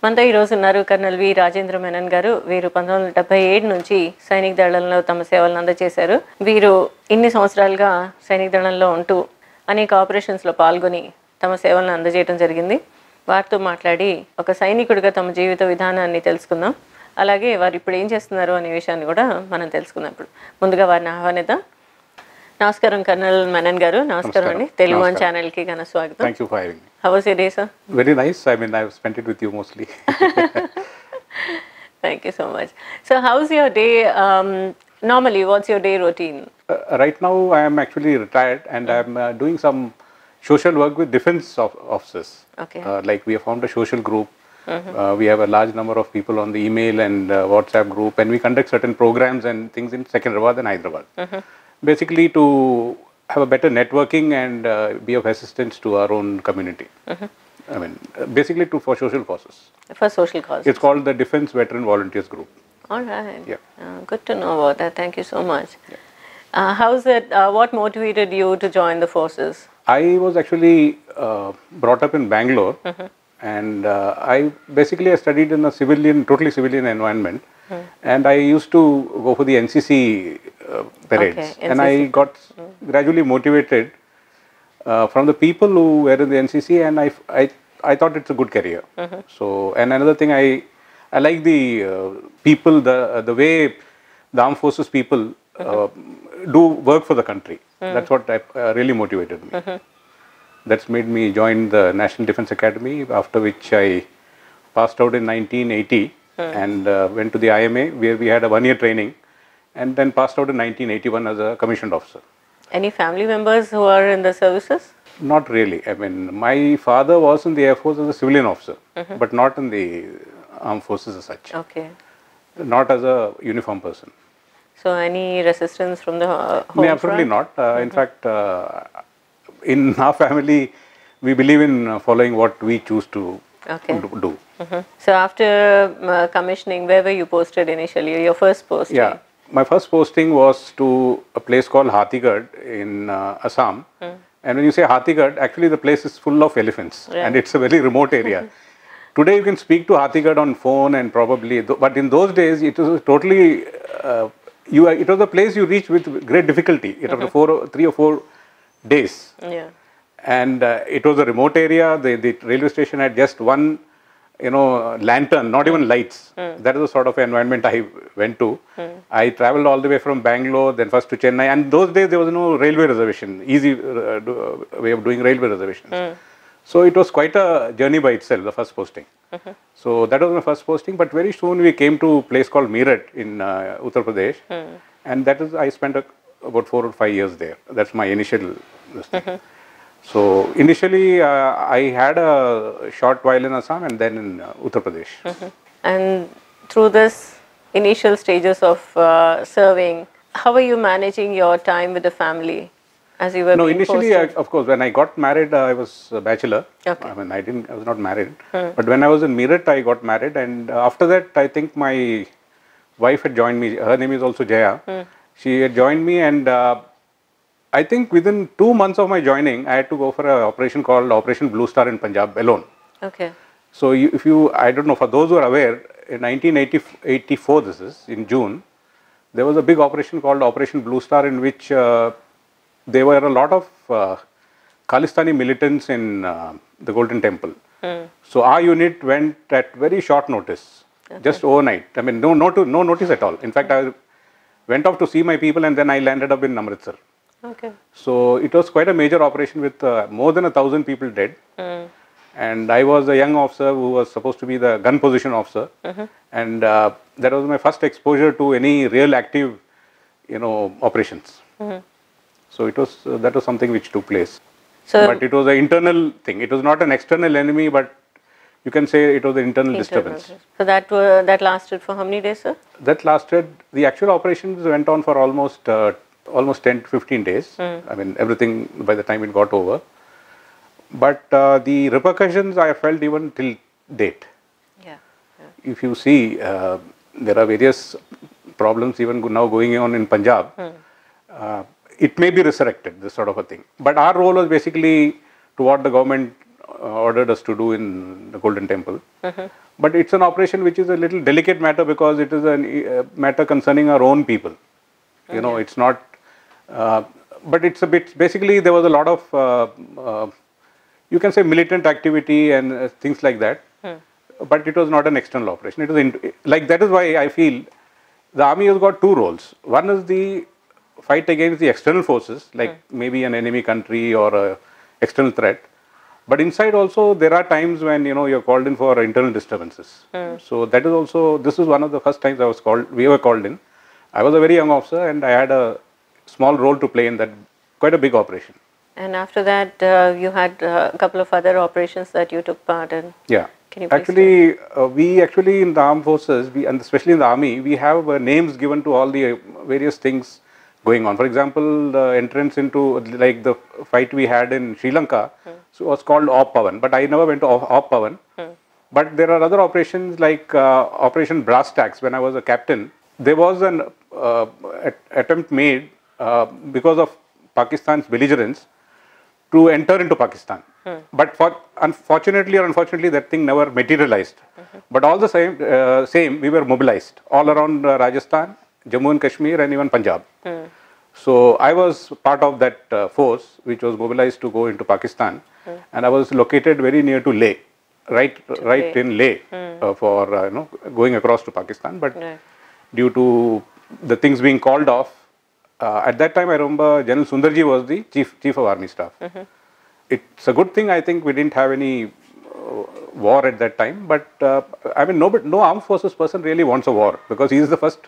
మనతో ఈరోజు ఉన్నారు కర్నల్ వి రాజేంద్ర మెనన్ గారు. వీరు 1977 నుంచి సైనిక దళంలో తమ సేవలను అందజేశారు. వీరు ఇన్ని సంవత్సరాలుగా సైనిక దళంలో ఉంటూ అనేక ఆపరేషన్స్లో పాల్గొని తమ సేవలను అందజేయడం జరిగింది. వారితో మాట్లాడి ఒక సైనికుడిగా తమ జీవిత విధానాన్ని తెలుసుకుందాం. అలాగే వారు ఇప్పుడు ఏం చేస్తున్నారు అనే విషయాన్ని కూడా మనం తెలుసుకుందాం. ఇప్పుడు ముందుగా వారిని ఆహ్వానిద్దాం. నమస్కారం కర్నల్ మెనన్ గారు. నమస్కారం అండి. TeluguOne ఛానల్కి ఘన స్వాగతం. Thank you for having me. How was your day, sir? Very nice. I mean, I've spent it with you mostly. Thank you so much. So how's your day? Normally, what's your day routine? Right now, I am actually retired and I'm doing some social work with defense officers. Okay. Like we have formed a social group. We have a large number of people on the email and WhatsApp group, and we conduct certain programs and things in Secunderabad and Hyderabad. Basically to have a better networking and be of assistance to our own community. I mean, basically for social causes. For social causes. It's called the Defense Veteran Volunteers Group. All right. Yeah. Good to know about that. Thank you so much. Yeah. How's it? What motivated you to join the forces? I was actually brought up in Bangalore, and I studied in a totally civilian environment, and I used to go for the NCC parades, Okay, and NCC. I got gradually motivated from the people who were in the NCC, and I thought it's a good career. So, and another thing, I like the people, the way the armed forces people do work for the country. That's what really motivated me. That's made me join the National Defense Academy, after which I passed out in 1980 and went to the IMA, where we had a 1-year training, and then passed out in 1981 as a commissioned officer. Any family members who are in the services? Not really. I mean, my father was in the Air Force as a civilian officer, but not in the armed forces as such. Okay. Not as a uniform person. So any resistance from the home No, absolutely front? not. In fact, in our family, we believe in following what we choose to Okay. do. So after commissioning, where were you posted initially? Your first posting? Yeah, my first posting was to a place called Hathigad in Assam. And when you say Hathigad, actually the place is full of elephants, Yeah. and it's a very remote area. Today you can speak to Hathigad on phone and probably, but in those days it was totally, it was a place you reached with great difficulty. It was 3 or 4 days. Yeah. And it was a remote area. The railway station had just one, lantern, not even lights. That is the sort of environment I went to. I traveled all the way from Bangalore, then first to Chennai. And those days there was no railway reservation, easy way of doing railway reservations. So it was quite a journey by itself, the first posting. So that was my first posting. But very soon we came to a place called Meerut in Uttar Pradesh. And that is, I spent about 4 or 5 years there. That's my initial thing. So initially I had a short while in Assam and then in Uttar Pradesh. And through this initial stages of serving, how are you managing your time with the family as you were No, being initially, posted? of course, when I got married, I was a bachelor. Okay. I mean, I was not married. But when I was in Meerut, I got married, and after that, I think my wife had joined me. Her name is also Jaya. She had joined me, and I think within 2 months of my joining, I had to go for an operation called Operation Blue Star in Punjab alone. Okay. So I don't know, for those who are aware, in 1984, this is, in June, there was a big operation called Operation Blue Star, in which there were a lot of Khalistani militants in the Golden Temple. So our unit went at very short notice, just overnight. I mean, no notice at all. In fact, I went off to see my people, and then I landed up in Amritsar. Okay. So it was quite a major operation with more than 1,000 people dead. And I was a young officer who was supposed to be the gun position officer. And that was my first exposure to any real active, operations. So that was something which took place. But it was an internal thing. It was not an external enemy, but you can say it was an internal disturbance. So that lasted for how many days, sir? That lasted, the actual operations went on for almost 10 to 15 days. I mean, everything by the time it got over. But the repercussions I felt even till date. Yeah. If you see, there are various problems even now going on in Punjab. It may be resurrected, this sort of a thing. But our role was basically to what the government ordered us to do in the Golden Temple, But it's an operation which is a little delicate matter because it is a matter concerning our own people. You know, it's not, but it's a bit, basically there was a lot of, you can say militant activity and things like that. But it was not an external operation. It was, like that is why I feel the army has got two roles. One is the fight against the external forces, like maybe an enemy country or a external threat. But inside also there are times when, you know, you're called in for internal disturbances. So that is also, this is one of the first times we were called in. I was a very young officer and I had a small role to play in that, quite a big operation. And after that, you had a couple of other operations that you took part in. Yeah. Can you please actually, we actually in the armed forces, and especially in the army, we have names given to all the various things going on. For example, the entrance into, like the fight we had in Sri Lanka, so it was called Op Pavan, but I never went to Op Pavan. But there are other operations like Operation Brass Tacks. When I was a captain, there was an attempt made because of Pakistan's belligerence to enter into Pakistan. But unfortunately or unfortunately, that thing never materialized. But all the same, we were mobilized all around Rajasthan, Jammu and Kashmir, and even Punjab. So I was part of that force which was mobilized to go into Pakistan, and I was located very near to Leh, right in Leh, for you know, going across to Pakistan. But due to the things being called off, at that time I remember General Sundarji was the chief of army staff. It's a good thing, I think we didn't have any war at that time, but I mean no armed forces person really wants a war because he is the first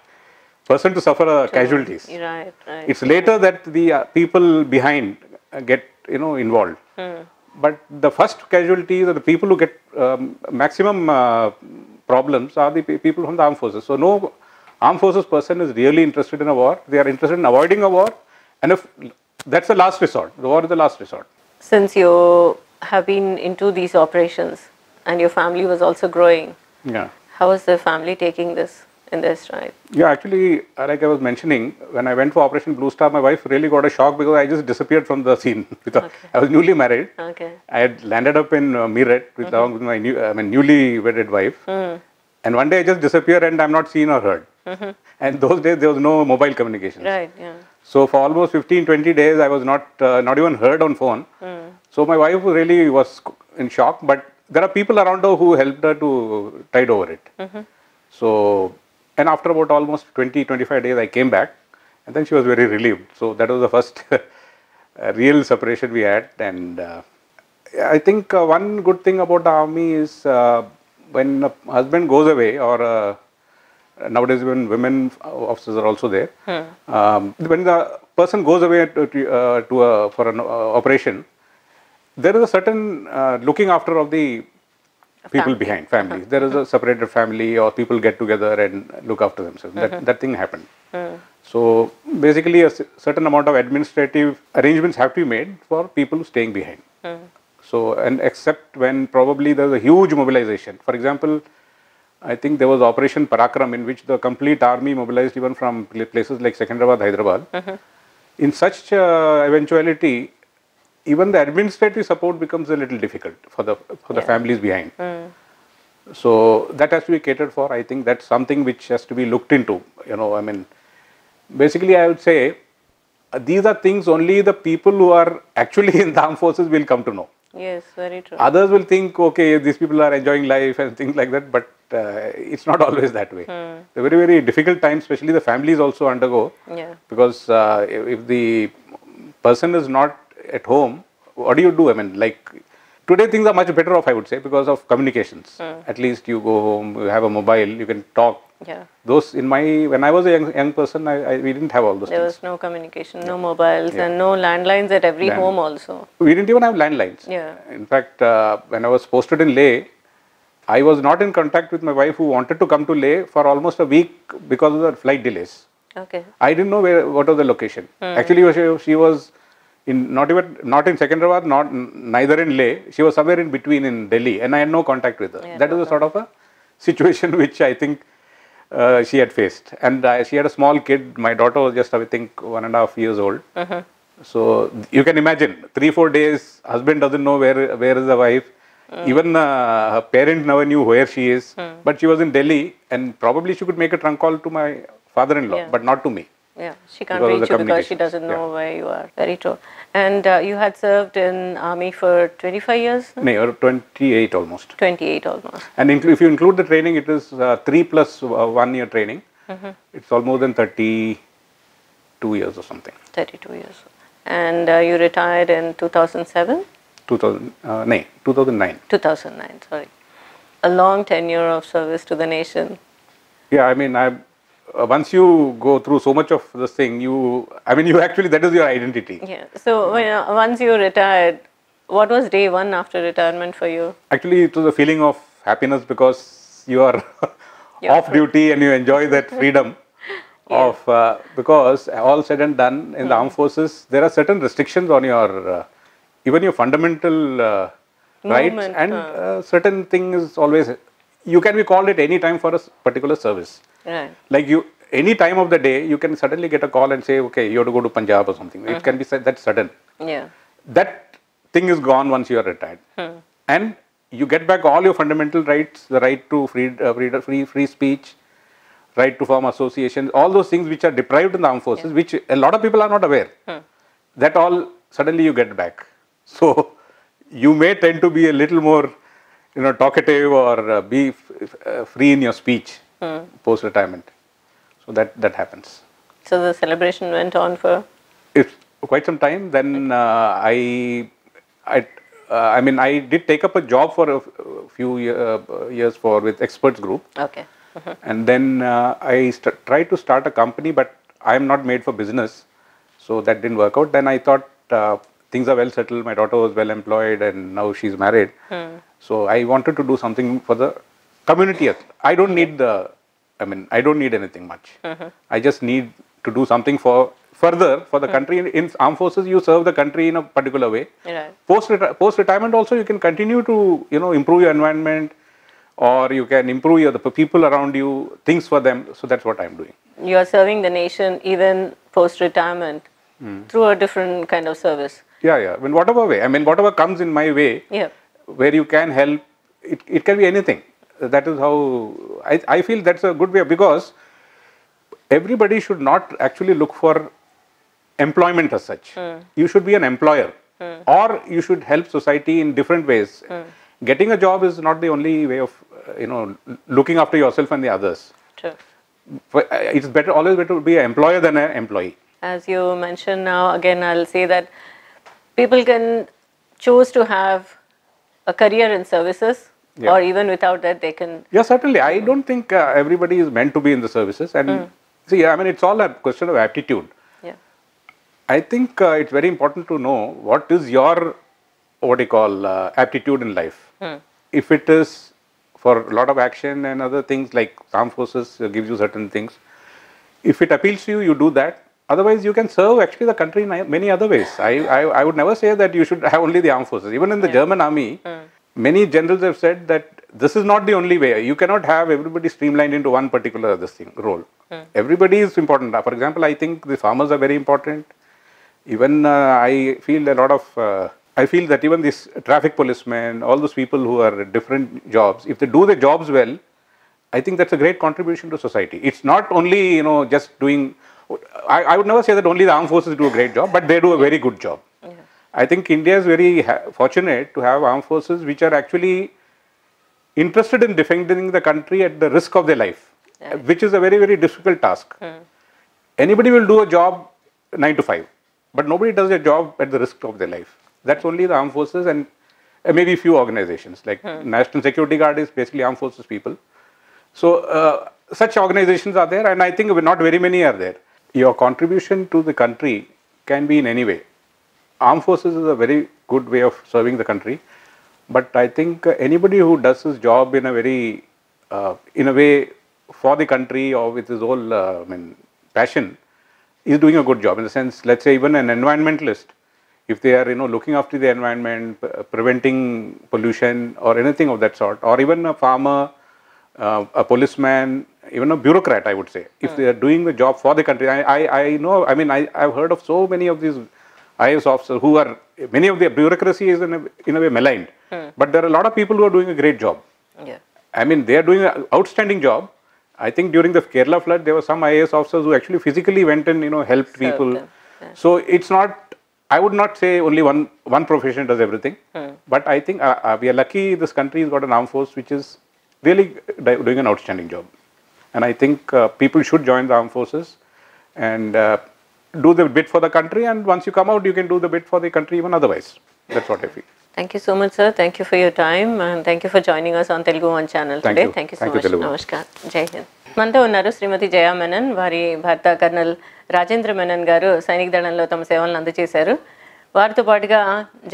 person to suffer casualties. Right. It's later that the people behind get, you know, involved. But the first casualties are the people who get maximum problems are the people from the armed forces. So no armed forces person is really interested in a war. They are interested in avoiding a war, and if that's the last resort, the war is the last resort. Since you have been into these operations and your family was also growing, how is the family taking this in their stride? Yeah, actually, like I was mentioning, when I went for Operation Blue Star, my wife really got a shock because I just disappeared from the scene. I was newly married. I had landed up in Meerut along with my newly wedded wife. And one day I just disappeared and I'm not seen or heard. And those days there was no mobile communication. So for almost 15-20 days I was not even heard on phone. So my wife really was in shock, but there are people around her who helped her to tide over it. So, and after about almost 20-25 days I came back, and then she was very relieved. So that was the first real separation we had. And I think one good thing about the army is when a husband goes away, or nowadays even women officers are also there. When the person goes away for an operation, there is a certain looking after of the people behind, families. There is a separated family, or people get together and look after themselves. That thing happened. So basically a certain amount of administrative arrangements have to be made for people staying behind. So, and except when probably there is a huge mobilization. For example, I think there was Operation Parakram, in which the complete army mobilized even from places like Secunderabad, Hyderabad. In such eventuality, even the administrative support becomes a little difficult for the families behind. So that has to be catered for. I think that's something which has to be looked into. You know, I mean, basically I would say these are things only the people who are actually in the armed forces will come to know. Yes, very true. Others will think, okay, these people are enjoying life and things like that, but it's not always that way. They're very, very difficult times, especially the families also undergo. Because if the person is not at home, what do you do? I mean, like, today things are much better off, I would say, because of communications. At least you go home, you have a mobile, you can talk. Those when I was a young person, we didn't have all those things. There was no communication, no mobiles, and no landlines at every home also. We didn't even have landlines. In fact, when I was posted in Leh, I was not in contact with my wife, who wanted to come to Leh for almost a week because of the flight delays. I didn't know what was the location. Actually, she was not in Secunderabad, neither in Leh. She was somewhere in between in Delhi, and I had no contact with her. That was a sort of a situation which I think she had faced. And she had a small kid. My daughter was just, I think, 1.5 years old. So you can imagine, 3-4 days, husband doesn't know where is the wife. Even her parents never knew where she is, but she was in Delhi, and probably she could make a trunk call to my father-in-law, Yeah. but not to me. Yeah, she can't Because of reach the you because she communications. doesn't know where you are. Very true. And you had served in army for 25 years? No? No, or 28 almost. 28 almost. And if you include the training, it is 3 plus 1 year training. It's almost than 32 years or something. 32 years. And you retired in 2007? 2009. 2009, sorry. A long tenure of service to the nation. Yeah, I mean, once you go through so much of this thing, you actually, that is your identity. Yeah. So once you retired, what was day one after retirement for you? Actually, it was a feeling of happiness because you are off duty and you enjoy that freedom of, because all said and done in the armed forces, there are certain restrictions on your, even your fundamental rights, and certain things always, you can be called at any time for a particular service. Right. Like any time of the day, you can suddenly get a call and say, okay, you have to go to Punjab or something. It can be said that sudden. Yeah. That thing is gone once you are retired. And you get back all your fundamental rights, the right to free speech, right to form associations, all those things which are deprived in the armed forces, which a lot of people are not aware. That all suddenly you get back. So you may tend to be a little more, talkative or be free in your speech post-retirement. So that happens. So the celebration went on for? It's quite some time. Then I did take up a job for a few years with experts group. Okay. And then I tried to start a company, but I am not made for business. So that didn't work out. Then I thought things are well settled. My daughter was well employed and now she's married. So I wanted to do something for the community. I don't need I don't need anything much. I just need to do something further for the country. In armed forces, you serve the country in a particular way. Right. Post-retirement also, you can continue to, improve your environment, or you can improve the people around you, things for them. So that's what I'm doing. You are serving the nation even post-retirement through a different kind of service. Yeah. In whatever way. Whatever comes in my way, where you can help, it can be anything. That is how I feel that's a good way, because everybody should not actually look for employment as such. You should be an employer, or you should help society in different ways. Getting a job is not the only way of looking after yourself and the others. True. It's always better to be an employer than an employee. As you mentioned now, again I'll say that people can choose to have a career in services, or even without that they can. Yeah, certainly. I don't think everybody is meant to be in the services. And see, it's all a question of aptitude. Yeah. I think it's very important to know what is your, aptitude in life. If it is for a lot of action and other things, like armed forces gives you certain things. If it appeals to you, you do that. Otherwise, you can serve actually the country in many other ways. I would never say that you should have only the armed forces. Even in the German army, many generals have said that this is not the only way. You cannot have everybody streamlined into one particular role. Everybody is important. For example, I think the farmers are very important. Even I feel that even these traffic policemen, all those people who are at different jobs, if they do their jobs well, I think that's a great contribution to society. It's not only, just doing, I would never say that only the armed forces do a great job, but they do a very good job. I think India is very fortunate to have armed forces which are actually interested in defending the country at the risk of their life, which is a very, very difficult task. Anybody will do a job 9 to 5, but nobody does a job at the risk of their life. That's only the armed forces and maybe a few organizations, like National Security Guard is basically armed forces people. So such organizations are there, and I think not very many are there. Your contribution to the country can be in any way. Armed forces is a very good way of serving the country, but I think anybody who does his job in a very, in a way for the country or with his whole passion is doing a good job. In the sense, let's say even an environmentalist, if they are looking after the environment, preventing pollution or anything of that sort, or even a farmer, a policeman, even a bureaucrat, I would say, if they are doing the job for the country. I know, I've heard of so many of these IAS officers who are, many of the bureaucracy is in a way maligned. But there are a lot of people who are doing a great job. Yeah. I mean, they are doing an outstanding job. I think during the Kerala flood, there were some IAS officers who actually physically went and, helped people. them. Yeah. So it's not, I would not say only one profession does everything. But I think we are lucky this country has got an armed force which is really doing an outstanding job. And I think people should join the armed forces and do the bit for the country. And once you come out, you can do the bit for the country even otherwise. That's what I feel. Thank you so much, sir. Thank you for your time and thank you for joining us on TeluguOne channel Thank today. you. Thank you so Thank you, much. TeluguOne. Namaskar. Jai Hind. మనతో ఉన్నారు శ్రీమతి జయా మెనన్. వారి భర్త colonel Rajendra Menon గారు సైనిక దళంలో తమ సేవలను అందజేశారు. వారితో పాటుగా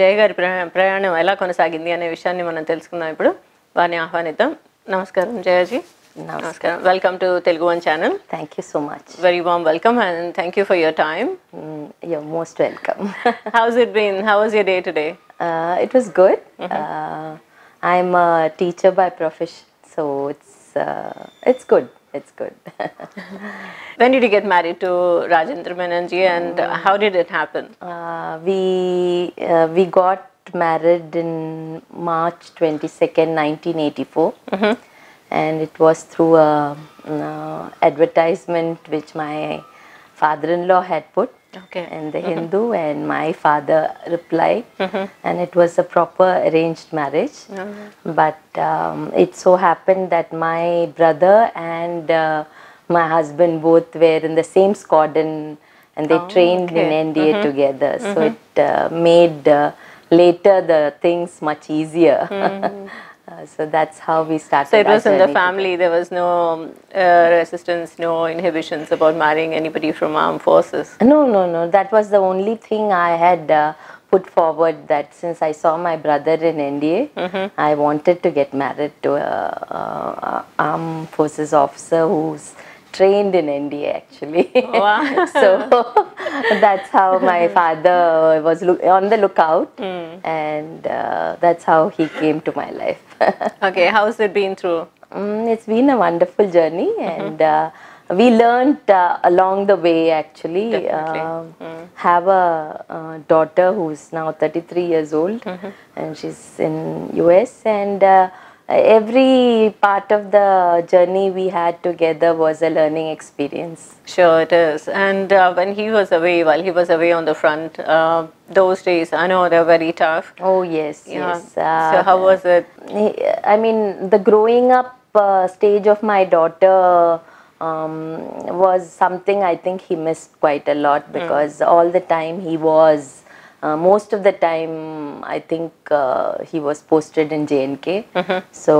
జయ గారి ప్రయాణం ఎలా కొనసాగింది అనే విషయాన్ని మనం తెలుసుకుందాం ఇప్పుడు. వారిని ఆహ్వానిద్దాం. నమస్కారం జయాజీ. Namaskaram. Welcome to TeluguOne channel. Thank you so much. Very warm welcome and thank you for your time. You're most welcome. How's it been? How was your day today? It was good. I'm a teacher by profession, so it's good. It's good. When did you get married to Rajendra Menon ji and how did it happen? We got married in March 22nd, 1984. And it was through a advertisement which my father-in-law had put in the Hindu, and my father replied, and it was a proper arranged marriage. But it so happened that my brother and my husband both were in the same squadron, and they trained in NDA together. So it made later the things much easier. So that's how we started. So it was in the family, there was no resistance, no inhibitions about marrying anybody from armed forces? No. That was the only thing I had put forward, that since I saw my brother in NDA, I wanted to get married to a armed forces officer who's trained in NDA actually. Wow. So that's how my father was on the lookout, and that's how he came to my life. Okay, how's it been through? It's been a wonderful journey, and we learned along the way actually. Have a daughter who's now 33 years old, and she's in US, and every part of the journey we had together was a learning experience. Sure it is. And when he was away, while he was away on the front, those days, I know they're very tough. Oh yes, yes. So how was it? I mean, the growing up stage of my daughter was something I think he missed quite a lot, because all the time he was most of the time I think he was posted in JNK. So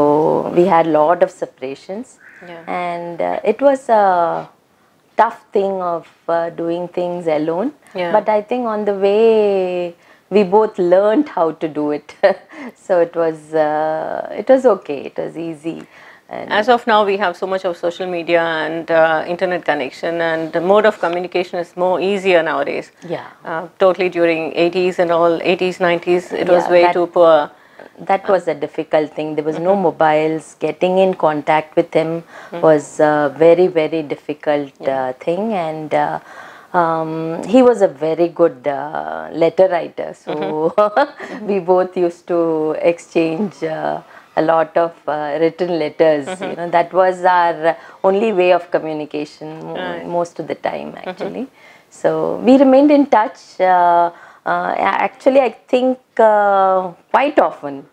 we had a lot of separations, and it was a tough thing of doing things alone. But I think on the way we both learned how to do it. So it was okay, it was easy. And as of now, we have so much of social media and internet connection, and the mode of communication is more easier nowadays. Totally during 80s and all, 80s, 90s, it was way too poor. That was a difficult thing. There was no mobiles. Getting in contact with him was a very, very difficult thing, and he was a very good letter writer. So we both used to exchange a lot of written letters. That was our only way of communication most of the time actually. So we remained in touch actually I think quite often.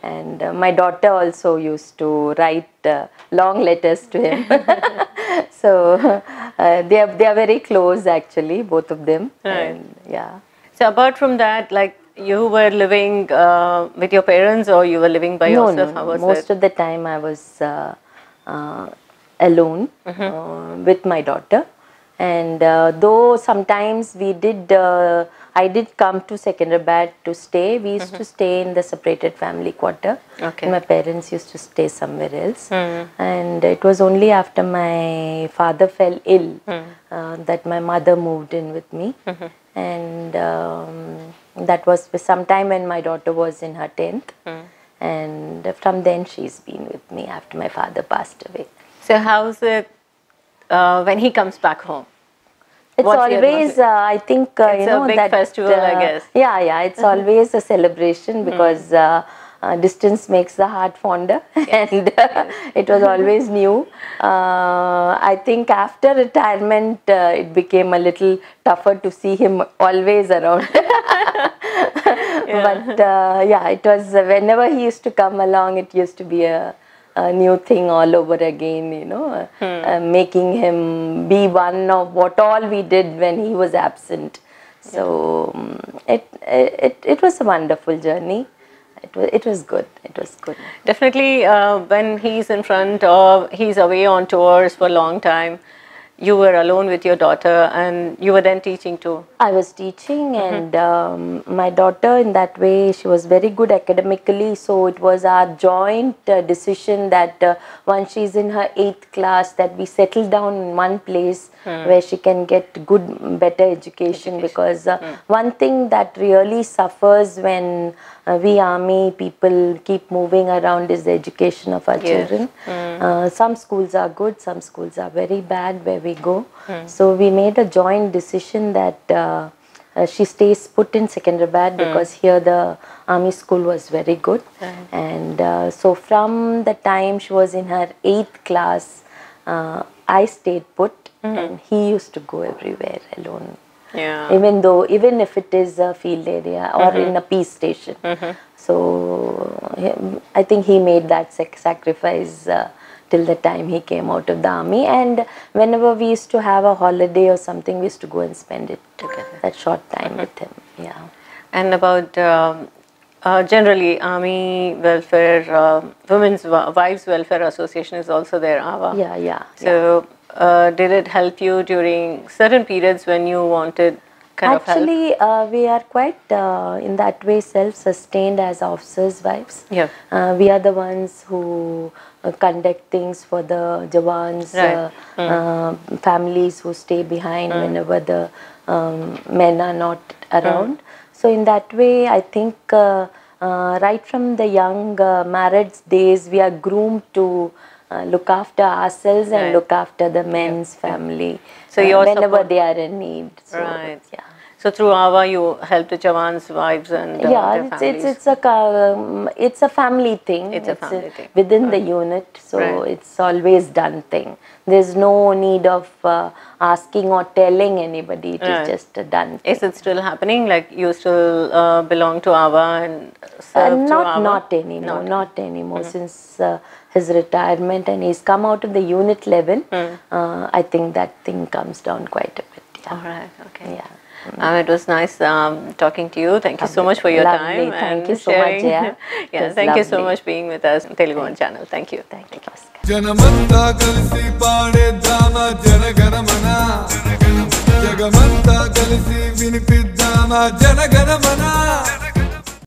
And my daughter also used to write long letters to him. So they are very close actually, both of them. And, so apart from that, like, you were living with your parents, or you were living by yourself? No. How was Most of the time I was alone with my daughter. And though sometimes I did come to Secunderabad to stay. We used to stay in the separated family quarter. My parents used to stay somewhere else. And it was only after my father fell ill that my mother moved in with me. And that was sometime when my daughter was in her 10th. And from then she's been with me after my father passed away. So how's it when he comes back home? It's always, I think, it's a big festival, I guess. Yeah, it's always a celebration because distance makes the heart fonder, and it was always new. I think after retirement, it became a little tougher to see him always around. But yeah, it was whenever he used to come along, it used to be a new thing all over again, you know, making him be one of what all we did when he was absent. So it was a wonderful journey. It was good. It was good. Definitely, when he's in front or he's away on tours for a long time, you were alone with your daughter, and you were then teaching too. I was teaching, and my daughter, in that way, she was very good academically. So it was our joint decision that once she's in her 8th class, that we settle down in one place where she can get good, better education. Because one thing that really suffers when we army people keep moving around is the education of our children. Some schools are good, some schools are very bad where we go. So we made a joint decision that she stays put in Secunderabad because here the army school was very good. And so from the time she was in her 8th class, I stayed put, and he used to go everywhere alone. Even if it is a field area or in a peace station. So I think he made that sacrifice till the time he came out of the army, and whenever we used to have a holiday or something, we used to go and spend it together, that short time with him. And about generally Army Welfare, Women's Wives Welfare Association is also there, AWA. So did it help you during certain periods when you wanted kind of help? Actually, we are quite in that way self-sustained as officers' wives. We are the ones who conduct things for the Jawans, families who stay behind whenever the men are not around. So in that way, I think right from the young married days, we are groomed to look after ourselves and look after the men's family whenever they are in need. So, so through AWA, you help the Jawans' wives and their families. It's a family thing. It's a family thing within the unit. So it's always done thing. There's no need of asking or telling anybody. It is just a done thing. Is it still happening? Like you still belong to AWA and serve to AWA? Not anymore. Not anymore. Since his retirement and he's come out of the unit level, I think that thing comes down quite a bit. All right. Okay. It was nice talking to you. Thank you so much for your time. Thank you so much, Jaya. Thank you so much being with us on TeluguOne channel. Thank you. Thank you. జనమంతా కలిసి పాడేద్దామా జనగణమన జగమంతా కలిసి వినిపిద్దామా జనగణమన